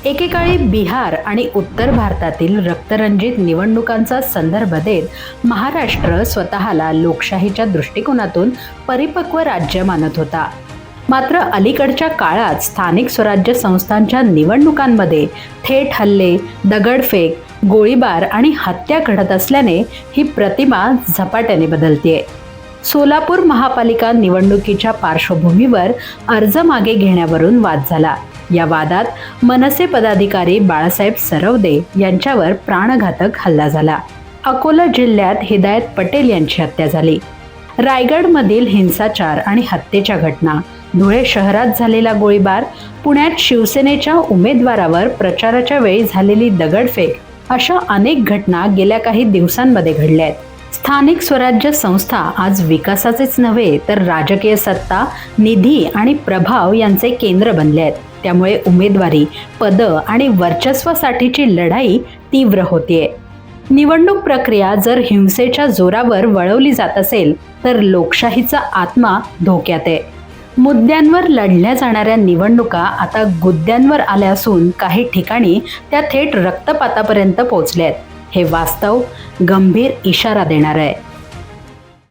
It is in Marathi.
एकेकाळी बिहार आणि उत्तर भारतातील रक्तरंजित निवडणुकांचा संदर्भ देत महाराष्ट्र स्वतःला लोकशाहीच्या दृष्टिकोनातून परिपक्व राज्य मानत होता. मात्र अलीकडच्या काळात स्थानिक स्वराज्य संस्थांच्या निवडणुकांमध्ये थेट हल्ले, दगडफेक, गोळीबार आणि हत्या घडत असल्याने ही प्रतिमा झपाट्याने बदलतेय. सोलापूर महापालिका निवडणुकीच्या पार्श्वभूमीवर अर्ज मागे घेण्यावरून वाद झाला. या वादात मनसे पदाधिकारी बाळासाहेब सरवदे यांच्यावर प्राणघातक हल्ला झाला. अकोला जिल्ह्यात हिदायत पटेल यांची हत्या झाली. रायगडमधील हिंसाचार आणि हत्येच्या घटना, धुळे शहरात झालेला गोळीबार, पुण्यात शिवसेनेच्या उमेदवारावर प्रचाराच्या वेळी झालेली दगडफेक अशा अनेक घटना गेल्या काही दिवसांमध्ये घडल्या आहेत. स्थानिक स्वराज्य संस्था आज विकासाचेच नव्हे तर राजकीय सत्ता, निधी आणि प्रभाव यांचे केंद्र बनले आहेत. त्यामुळे उमेदवारी, पदं आणि वर्चस्वासाठीची लढाई तीव्र होतीये. निवडणूक प्रक्रिया जर हिंसेच्या जोरावर वळवली जात असेल तर लोकशाहीचा आत्मा धोक्यात आहे. मुद्द्यांवर लढल्या जाणाऱ्या निवडणुका आता गुद्द्यांवर आल्या असून काही ठिकाणी त्या थेट रक्तपातापर्यंत पोहोचल्या आहेत. हे वास्तव गंभीर इशारा देणार आहे.